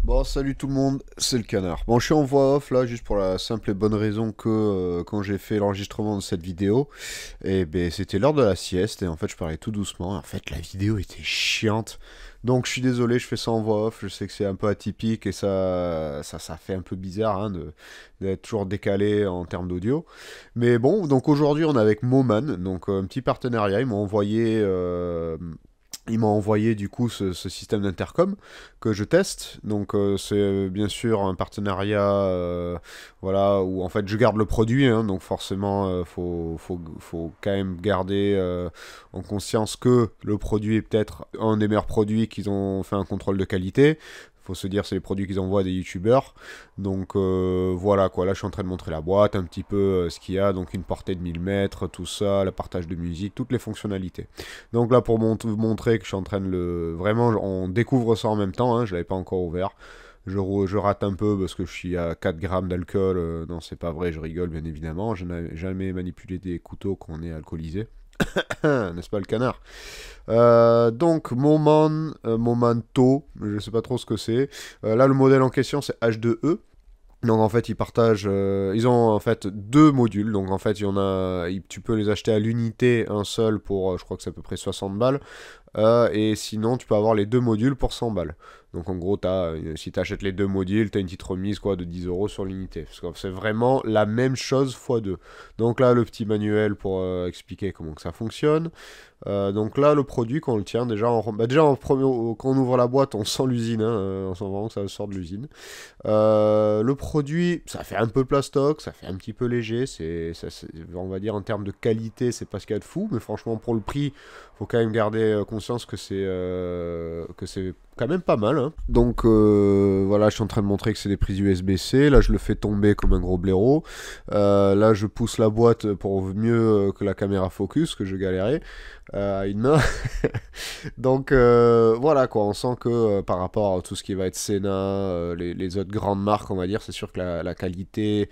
Bon, salut tout le monde, c'est le canard. Bon, je suis en voix off là, juste pour la simple et bonne raison que quand j'ai fait l'enregistrement de cette vidéo, et ben c'était l'heure de la sieste et en fait je parlais tout doucement. En fait, la vidéo était chiante, donc je suis désolé, je fais ça en voix off. Je sais que c'est un peu atypique et ça fait un peu bizarre d'être toujours décalé en termes d'audio. Mais bon, donc aujourd'hui on est avec Moman, donc un petit partenariat. Ils m'ont envoyé du coup ce système d'intercom que je teste. Donc c'est bien sûr un partenariat voilà, où en fait je garde le produit. Donc forcément, faut quand même garder en conscience que le produit est peut-être un des meilleurs produits qu'ils ont fait un contrôle de qualité. Faut se dire c'est les produits qu'ils envoient à des youtubeurs. Donc voilà quoi, là je suis en train de montrer la boîte, un petit peu ce qu'il y a, donc une portée de 1000 mètres, tout ça, le partage de musique, toutes les fonctionnalités. Donc là pour montrer que je suis en train de le... Vraiment on découvre ça en même temps, je l'avais pas encore ouvert. Je rate un peu parce que je suis à 4 grammes d'alcool, non c'est pas vrai, je rigole bien évidemment, je n'ai jamais manipulé des couteaux quand on est alcoolisé. N'est-ce pas le canard? Donc Momento, je sais pas trop ce que c'est. Là le modèle en question c'est H2E. Donc en fait ils partagent, ils ont en fait deux modules. Donc en fait il y en a, tu peux les acheter à l'unité, un seul pour, je crois que c'est à peu près 60 balles. Et sinon, tu peux avoir les deux modules pour 100 balles. Donc en gros, si tu achètes les deux modules, tu as une petite remise quoi, de 10 euros sur l'unité. Parce que c'est vraiment la même chose x 2. Donc là, le petit manuel pour expliquer comment que ça fonctionne. Donc là, le produit, quand on le tient, déjà quand on ouvre la boîte, on sent l'usine. On sent vraiment que ça sort de l'usine. Le produit, ça fait un peu plastoc, ça fait un petit peu léger. On va dire en termes de qualité, c'est pas ce qu'il y a de fou. Mais franchement, pour le prix, faut quand même garder conscience que c'est quand même pas mal. Donc voilà, je suis en train de montrer que c'est des prises USB-C. Là, je le fais tomber comme un gros blaireau. Là, je pousse la boîte pour mieux que la caméra focus, que je galérais à une main. Donc voilà quoi, on sent que par rapport à tout ce qui va être Sena, les autres grandes marques, on va dire, c'est sûr que la qualité,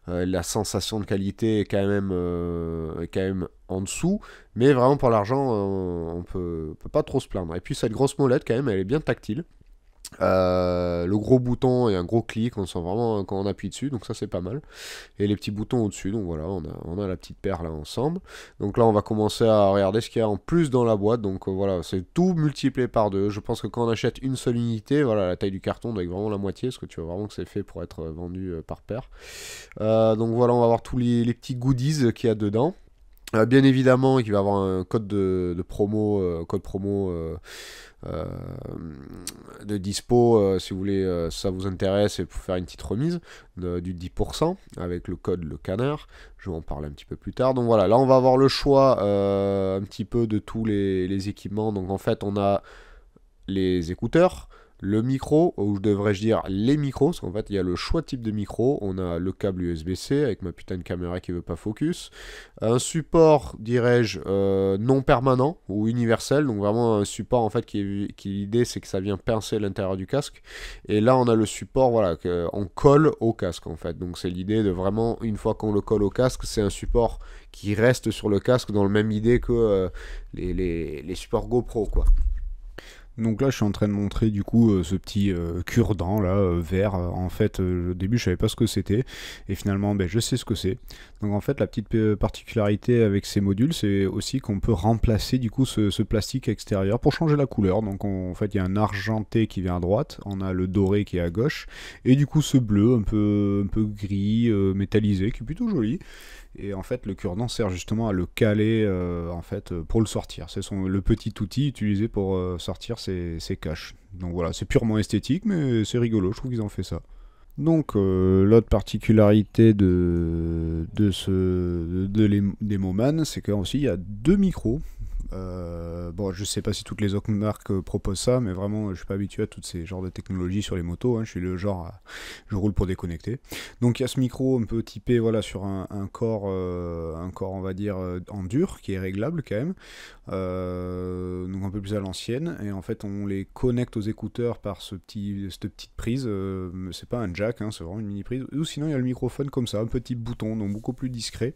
la sensation de qualité est quand même en dessous, mais vraiment pour l'argent, on peut pas trop se plaindre. Et puis cette grosse molette quand même, elle est bien tactile. Le gros bouton et un gros clic, on sent vraiment quand on appuie dessus, donc ça c'est pas mal. Et les petits boutons au-dessus, donc voilà, on a la petite paire là ensemble. Donc là on va commencer à regarder ce qu'il y a en plus dans la boîte, donc voilà, c'est tout multiplié par deux. Je pense que quand on achète une seule unité, voilà, la taille du carton doit être vraiment la moitié, parce que tu vois vraiment que c'est fait pour être vendu par paire. Donc voilà, on va voir tous les petits goodies qu'il y a dedans. Bien évidemment, il va y avoir un code de promo, code promo euh, de dispo, si vous voulez, ça vous intéresse, et pour faire une petite remise du 10% avec le code le canard. Je vais en parler un petit peu plus tard. Donc voilà, là on va avoir le choix un petit peu de tous les équipements. Donc en fait, on a les écouteurs, le micro, ou devrais-je dire les micros, parce qu'en fait il y a le choix de type de micro. On a le câble USB-C avec ma putain de caméra qui veut pas focus, un support, dirais-je, non permanent ou universel, donc vraiment un support en fait qui l'idée c'est que ça vient pincer l'intérieur du casque. Et là on a le support, voilà, qu'on colle au casque en fait. Donc c'est l'idée de vraiment, une fois qu'on le colle au casque, c'est un support qui reste sur le casque dans le même idée que les supports GoPro quoi. Donc là, je suis en train de montrer du coup ce petit cure-dent là, vert. En fait, au début, je savais pas ce que c'était. Et finalement, je sais ce que c'est. Donc en fait, la petite particularité avec ces modules, c'est aussi qu'on peut remplacer du coup ce plastique extérieur pour changer la couleur. Donc en fait, il y a un argenté qui vient à droite, on a le doré qui est à gauche. Et du coup, ce bleu un peu gris, métallisé, qui est plutôt joli. Et en fait, le cure-dent sert justement à le caler en fait, pour le sortir. C'est le petit outil utilisé pour sortir ses caches. Donc voilà, c'est purement esthétique, mais c'est rigolo, je trouve qu'ils ont fait ça. Donc l'autre particularité des Moman, c'est qu'aussi il y a deux micros. Bon, je sais pas si toutes les autres marques proposent ça, mais vraiment, je suis pas habitué à toutes ces genres de technologies sur les motos. Je suis le genre, je roule pour déconnecter. Donc il y a ce micro un peu typé, voilà, sur un corps, on va dire en dur, qui est réglable quand même, donc un peu plus à l'ancienne. Et en fait, on les connecte aux écouteurs par cette petite prise. C'est pas un jack, c'est vraiment une mini prise. Ou sinon, il y a le microphone comme ça, un petit bouton, donc beaucoup plus discret.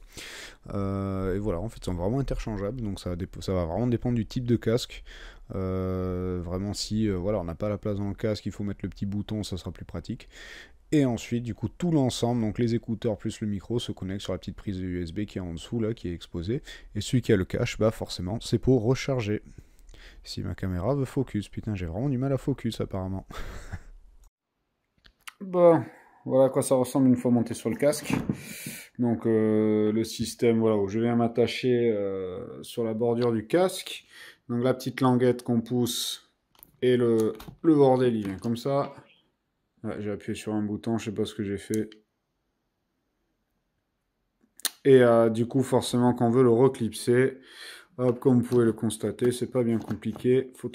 Et voilà, en fait, ils sont vraiment interchangeables, donc ça va vraiment dépendre du type de casque. vraiment si voilà, on n'a pas la place dans le casque, il faut mettre le petit bouton, ça sera plus pratique. Et ensuite, du coup, tout l'ensemble, donc les écouteurs plus le micro, se connecte sur la petite prise USB qui est en dessous, là, qui est exposée. Et celui qui a le cache, bah forcément, c'est pour recharger. Si ma caméra veut focus, putain, j'ai vraiment du mal à focus apparemment. Bon, voilà à quoi ça ressemble une fois monté sur le casque. Donc le système, voilà, où je viens m'attacher sur la bordure du casque. Donc la petite languette qu'on pousse et le bordel, il vient comme ça. Ouais, j'ai appuyé sur un bouton, je sais pas ce que j'ai fait. Et du coup, forcément, quand on veut le reclipser, hop, comme vous pouvez le constater, c'est pas bien compliqué. Faut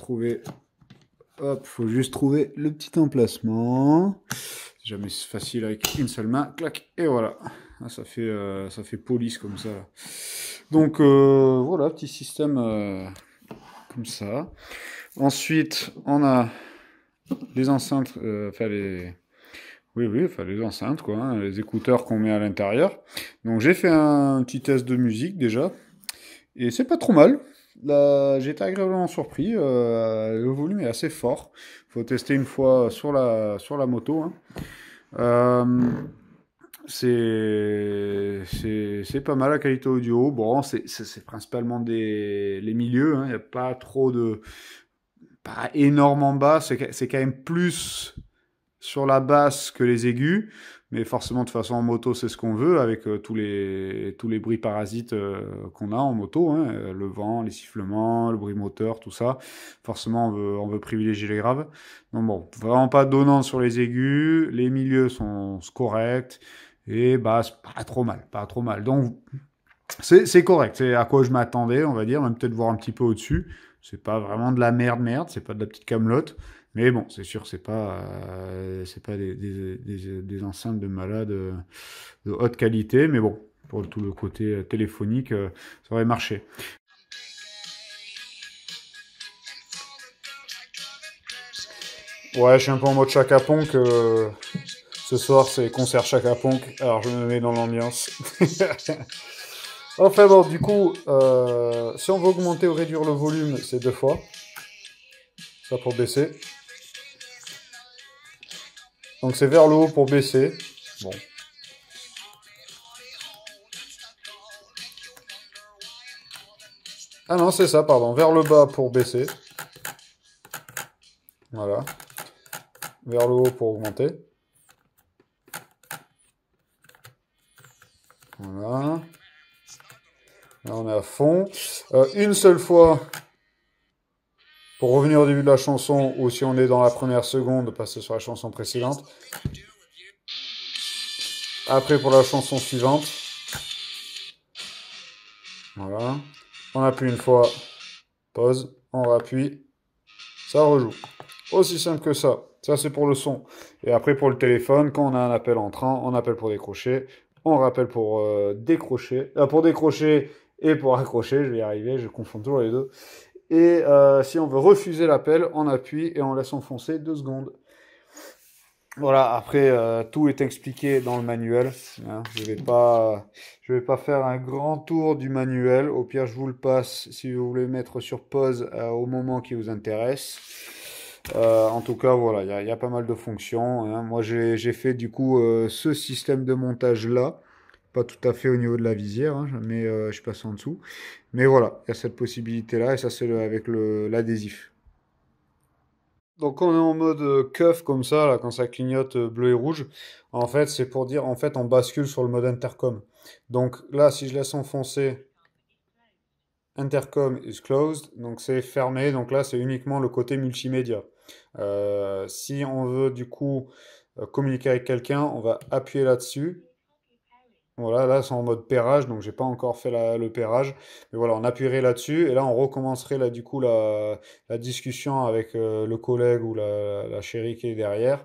juste trouver le petit emplacement. C'est jamais facile avec une seule main. Clac, et voilà. Ah, ça fait police comme ça. Donc voilà, petit système comme ça. Ensuite, on a les enceintes, enfin les enceintes, quoi, hein, les écouteurs qu'on met à l'intérieur. Donc j'ai fait un petit test de musique déjà, et c'est pas trop mal. Là, j'ai été agréablement surpris. Le volume est assez fort. Faut tester une fois sur la moto, hein. Euh, c'est pas mal la qualité audio. Bon, c'est principalement les milieux, hein. Il n'y a pas trop de. Pas énorme en bas. C'est quand même plus sur la basse que les aigus, mais forcément de toute façon en moto c'est ce qu'on veut avec tous les bruits parasites qu'on a en moto, hein, le vent, les sifflements, le bruit moteur, tout ça. Forcément on veut privilégier les graves. Donc bon, vraiment pas donnant sur les aigus, les milieux sont corrects et bah c'est pas trop mal, pas trop mal. Donc c'est correct, c'est à quoi je m'attendais, on va dire, même peut-être voir un petit peu au-dessus. C'est pas vraiment de la merde, c'est pas de la petite camelote. Mais bon, c'est sûr, c'est pas des enceintes de malade de haute qualité. Mais bon, pour tout le côté téléphonique, ça aurait marché. Ouais, je suis un peu en mode Chaka Ponk. Ce soir, c'est concert Chaka Ponk. Alors, je me mets dans l'ambiance. Enfin bon, du coup, si on veut augmenter ou réduire le volume, c'est 2 fois. Ça pour baisser. Donc c'est vers le haut pour baisser. Bon. Ah non, c'est ça, pardon. Vers le bas pour baisser. Voilà. Vers le haut pour augmenter. Voilà. Là, on est à fond. Une seule fois pour revenir au début de la chanson, ou si on est dans la première seconde, passer sur la chanson précédente. Après pour la chanson suivante. Voilà. On appuie une fois. Pause. On rappuie. Ça rejoue. Aussi simple que ça. Ça, c'est pour le son. Et après, pour le téléphone, quand on a un appel entrant, on appelle pour décrocher. On rappelle pour décrocher. Pour décrocher et pour accrocher. Je vais y arriver. Je confonds toujours les deux. Et si on veut refuser l'appel, on appuie et on laisse enfoncer 2 secondes. Voilà, après, tout est expliqué dans le manuel, hein. Je vais pas faire un grand tour du manuel. Au pire, je vous le passe si vous voulez mettre sur pause au moment qui vous intéresse. En tout cas, voilà, il y a pas mal de fonctions, hein. Moi, j'ai fait du coup ce système de montage-là. Pas tout à fait au niveau de la visière, hein, mais je suis passé en dessous. Mais voilà, il y a cette possibilité-là, et ça, c'est avec l'adhésif. Donc quand on est en mode keuf comme ça, là, quand ça clignote bleu et rouge, en fait c'est pour dire en fait on bascule sur le mode intercom. Donc là si je laisse enfoncer intercom is closed, donc c'est fermé, donc là c'est uniquement le côté multimédia. Si on veut du coup communiquer avec quelqu'un, on va appuyer là-dessus. Voilà, là c'est en mode pairage, donc j'ai pas encore fait le pairage. Mais voilà, on appuierait là-dessus et là on recommencerait là du coup la discussion avec le collègue ou la chérie qui est derrière.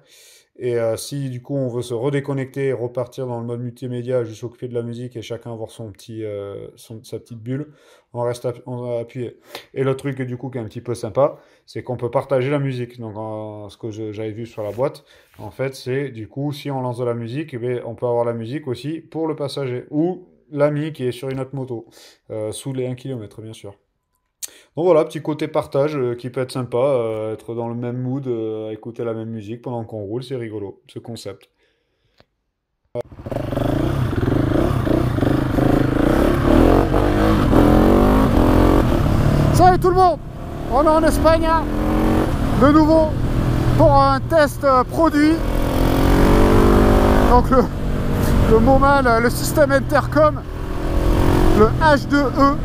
Et si du coup on veut se redéconnecter et repartir dans le mode multimédia, juste s'occuper de la musique et chacun avoir sa petite bulle, on va appuyer. Et le truc du coup qui est un petit peu sympa, c'est qu'on peut partager la musique. Donc ce que j'avais vu sur la boîte, en fait c'est du coup si on lance de la musique, eh bien, on peut avoir la musique aussi pour le passager ou l'ami qui est sur une autre moto, sous les 1 km bien sûr. Donc voilà, petit côté partage qui peut être sympa, être dans le même mood, écouter la même musique pendant qu'on roule, c'est rigolo, ce concept. Salut tout le monde! On est en Espagne, hein, de nouveau, pour un test produit. Donc le Moman, le système intercom, le H2E.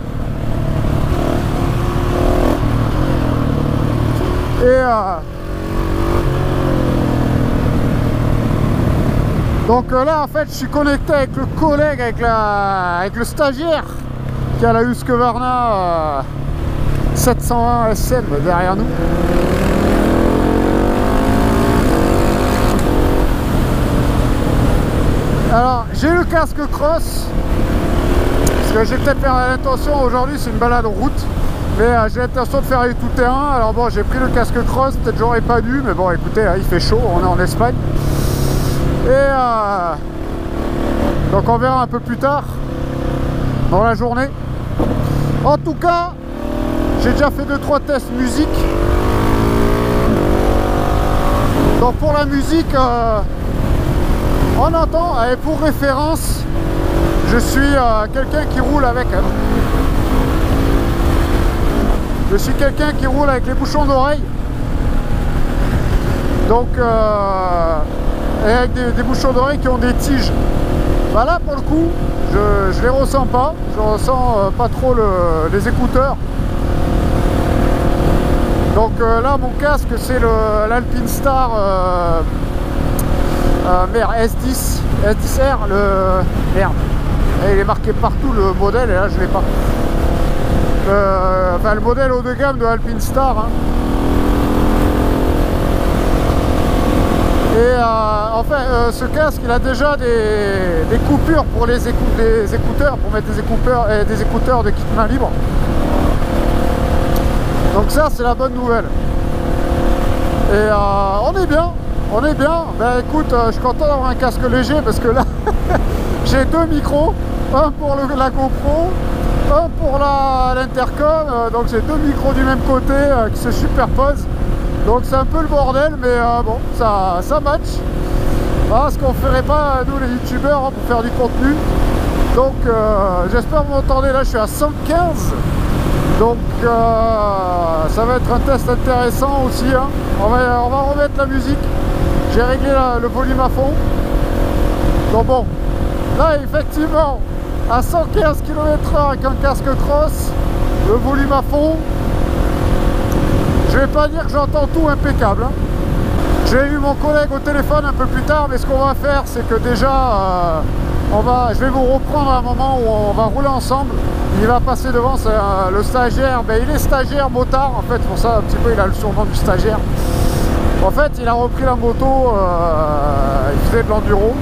Et donc là en fait je suis connecté avec le collègue, avec le stagiaire qui a la Husqvarna 701 SN derrière nous. Alors j'ai le casque cross parce que j'ai peut-être l'intention aujourd'hui, c'est une balade route, mais j'ai l'intention de faire du tout terrain. Alors bon, j'ai pris le casque cross, peut-être j'aurais pas dû, mais bon écoutez, il fait chaud, on est en Espagne. Et donc on verra un peu plus tard dans la journée. En tout cas, j'ai déjà fait 2-3 tests musique. Donc pour la musique, on entend, et pour référence, je suis quelqu'un qui roule avec... Je suis quelqu'un qui roule avec les bouchons d'oreille. Donc, et avec des bouchons d'oreille qui ont des tiges. Bah là, pour le coup, je les ressens pas. Je ressens pas trop les écouteurs. Donc là, mon casque, c'est l'Alpine Star merde, S10R. Merde. Et il est marqué partout le modèle, et là, je l'ai pas. Enfin, le modèle haut de gamme de Alpine Star, hein. Et enfin ce casque il a déjà des coupures pour des écouteurs, pour mettre des écouteurs de kit main libre. Donc ça c'est la bonne nouvelle. Et on est bien. Ben écoute, je suis content d'avoir un casque léger parce que là j'ai 2 micros, un pour la GoPro, un pour l'intercom, donc j'ai 2 micros du même côté qui se superposent. Donc c'est un peu le bordel, mais bon, ça match. Ah, ce qu'on ferait pas nous les youtubeurs, hein, pour faire du contenu. Donc j'espère que vous m'entendez. Là je suis à 115. Donc ça va être un test intéressant aussi, hein. On va remettre la musique. J'ai réglé le volume à fond. Donc bon, là effectivement à 115 km/h avec un casque cross, le volume à fond. Je vais pas dire que j'entends tout impeccable, hein. J'ai eu mon collègue au téléphone un peu plus tard, mais ce qu'on va faire c'est que déjà je vais vous reprendre à un moment où on va rouler ensemble. Il va passer devant, c'est le stagiaire, ben, il est stagiaire motard en fait, pour ça un petit peu il a le surnom du stagiaire. En fait il a repris la moto, il faisait de l'enduro.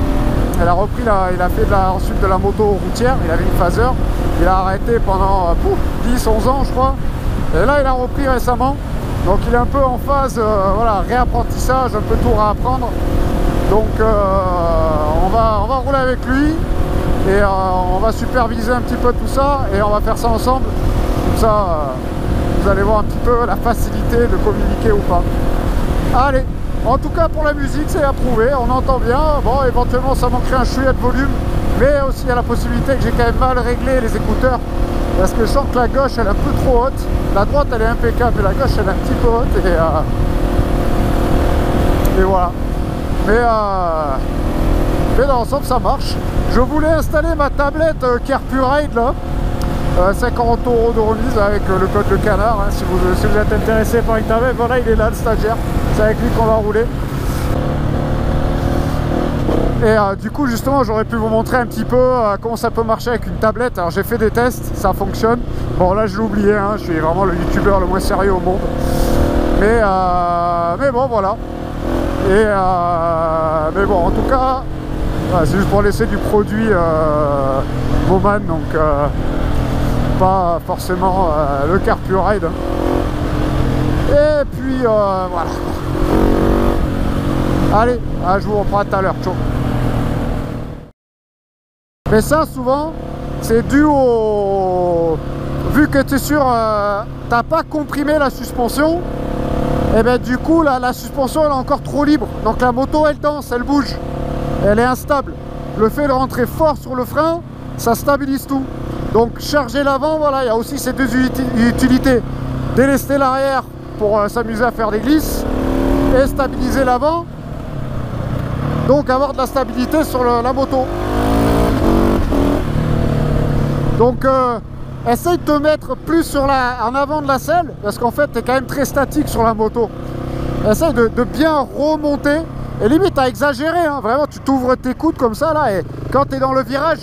Il a fait ensuite de la moto routière, il avait une phaser. Il a arrêté pendant 10-11 ans je crois. Et là il a repris récemment. Donc il est un peu en phase, voilà, réapprentissage, un peu tout réapprendre. Donc on va rouler avec lui. Et on va superviser un petit peu tout ça. Et on va faire ça ensemble. Comme ça, vous allez voir un petit peu la facilité de communiquer ou pas. Allez, en tout cas pour la musique c'est approuvé, on entend bien. Bon, éventuellement ça manquerait un chouïa de volume, mais aussi il y a la possibilité que j'ai quand même mal réglé les écouteurs, parce que je sens que la gauche elle est un peu trop haute, la droite elle est impeccable, mais la gauche elle est un petit peu haute, et voilà. Mais dans l'ensemble ça marche. Je voulais installer ma tablette Carpuride là, 50 € de remise avec le code de canard, hein, si vous êtes intéressé par une tablette. Voilà, il est là le stagiaire, c'est avec lui qu'on va rouler. Et du coup justement j'aurais pu vous montrer un petit peu comment ça peut marcher avec une tablette. Alors j'ai fait des tests, ça fonctionne. Bon là je l'ai oublié, hein, je suis vraiment le youtubeur le moins sérieux au monde. Mais bon voilà. Et mais bon en tout cas voilà, c'est juste pour laisser du produit Moman, donc pas forcément le Carpuride. Et puis voilà. Allez, je vous reprends tout à l'heure. Ciao. Mais ça souvent c'est dû au vu que tu es sur... t'as pas comprimé la suspension, et ben du coup la suspension elle est encore trop libre. Donc la moto elle danse, elle bouge, elle est instable. Le fait de rentrer fort sur le frein, ça stabilise tout. Donc charger l'avant, voilà, il y a aussi ces deux utilités. Délester l'arrière pour s'amuser à faire des glisses et stabiliser l'avant. Donc avoir de la stabilité sur la moto. Donc essaye de te mettre plus sur en avant de la selle, parce qu'en fait tu es quand même très statique sur la moto. Essaye de bien remonter, et limite à exagérer, hein. Vraiment tu t'ouvres tes coudes comme ça là, et quand tu es dans le virage,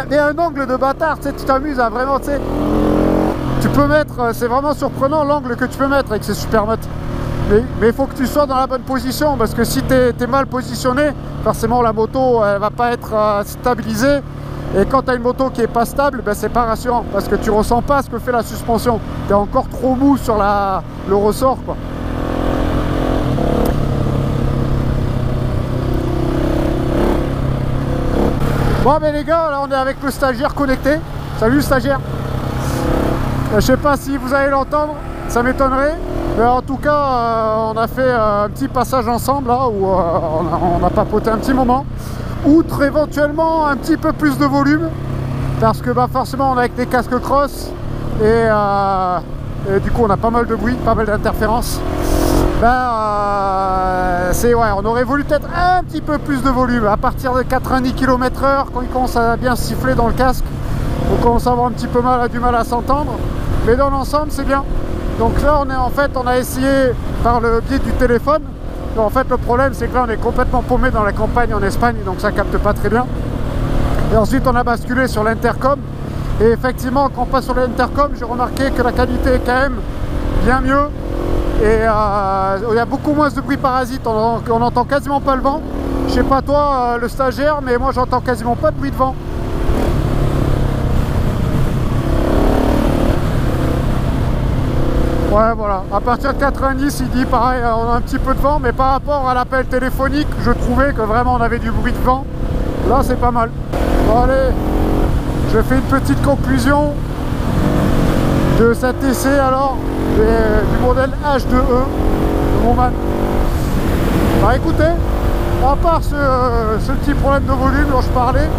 mais un angle de bâtard, tu sais, tu t'amuses à vraiment, tu sais, tu peux mettre, c'est vraiment surprenant l'angle que tu peux mettre avec ces Supermoto. Mais il faut que tu sois dans la bonne position, parce que si tu es mal positionné, forcément la moto elle va pas être stabilisée. Et quand tu as une moto qui est pas stable, ben c'est pas rassurant, parce que tu ressens pas ce que fait la suspension. Tu es encore trop mou sur le ressort, quoi. Bon mais les gars, là on est avec le stagiaire connecté. Salut stagiaire. Je sais pas si vous allez l'entendre, ça m'étonnerait. Mais en tout cas, on a fait un petit passage ensemble là, où on a papoté un petit moment. Outre éventuellement un petit peu plus de volume, parce que bah, forcément on est avec des casques cross, et du coup on a pas mal de bruit, pas mal d'interférences. On aurait voulu peut-être un petit peu plus de volume à partir de 90 km/h, quand il commence à bien siffler dans le casque, on commence à avoir un petit peu du mal à s'entendre, mais dans l'ensemble c'est bien. Donc là on a essayé par le biais du téléphone. En fait le problème c'est que là on est complètement paumé dans la campagne en Espagne, donc ça capte pas très bien. Et ensuite on a basculé sur l'intercom, et effectivement quand on passe sur l'intercom, j'ai remarqué que la qualité est quand même bien mieux, et il y a beaucoup moins de bruit parasite, on n'entend quasiment pas le vent. Je sais pas toi le stagiaire, mais moi j'entends quasiment pas de bruit de vent. Ouais, voilà, à partir de 90, il dit pareil, on a un petit peu de vent, mais par rapport à l'appel téléphonique, je trouvais que vraiment on avait du bruit de vent. Là, c'est pas mal. Bon, allez, je fais une petite conclusion de cet essai alors, du modèle H2E de mon man. Bah écoutez, à part ce petit problème de volume dont je parlais,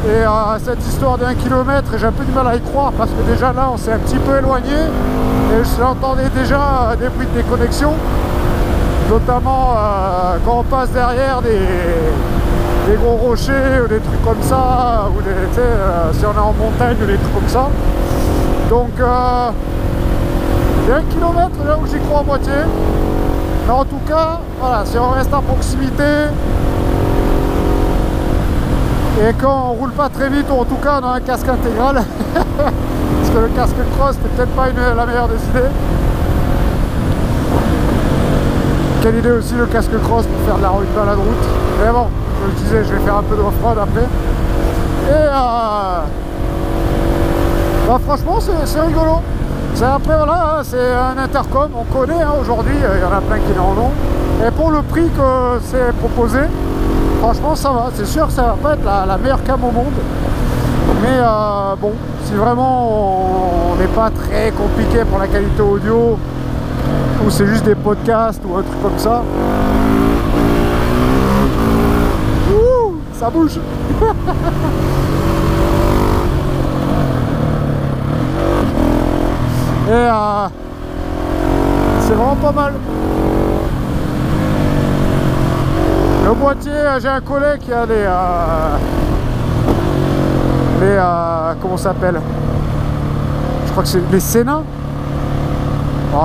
et cette histoire d'1 km, j'ai un peu du mal à y croire, parce que déjà là, on s'est un petit peu éloigné. Et j'entendais déjà des bruits de déconnexion, notamment quand on passe derrière des gros rochers ou des trucs comme ça, ou si on est en montagne ou des trucs comme ça. Donc il y a 1 km là où j'y crois à moitié. Mais en tout cas, voilà, si on reste à proximité et quand on roule pas très vite, ou en tout cas on a un casque intégral. Parce que le casque cross c'était peut-être pas la meilleure des idées. Quelle idée aussi le casque cross pour faire de la balade route. Mais bon, je le disais, je vais faire un peu de off-road après. Et franchement c'est rigolo. Après voilà, c'est un intercom, on connaît hein, aujourd'hui, il y en a plein qui en ont. Et pour le prix que c'est proposé, franchement ça va. C'est sûr que ça va pas être la meilleure cam au monde. Mais bon, si vraiment on n'est pas très compliqué pour la qualité audio, ou c'est juste des podcasts ou un truc comme ça, ouh, ça bouge. Et c'est vraiment pas mal. Le boîtier, j'ai un collègue qui a comment ça s'appelle, je crois que c'est les Sénat.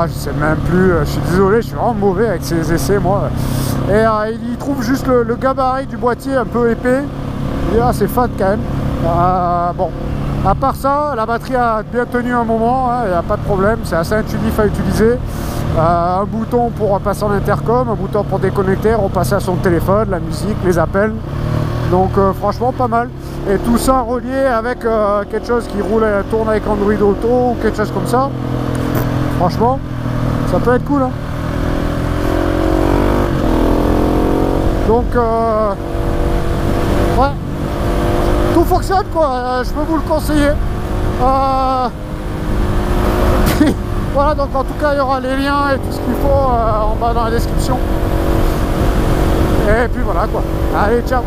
Je sais même plus, je suis désolé, je suis vraiment mauvais avec ces essais moi. Et il trouve juste le gabarit du boîtier un peu épais. Il dit c'est fat quand même. Bon, à part ça, la batterie a bien tenu un moment, il n'y a pas de problème, c'est assez intuitif à utiliser. Un bouton pour passer en intercom, un bouton pour déconnecter, repasser à son téléphone, la musique, les appels. Donc franchement pas mal. Et tout ça relié avec quelque chose qui tourne avec Android Auto ou quelque chose comme ça. Franchement, ça peut être cool hein. Donc ouais, tout fonctionne quoi, je peux vous le conseiller. Voilà, donc en tout cas, il y aura les liens et tout ce qu'il faut en bas dans la description. Et puis voilà quoi. Allez, ciao!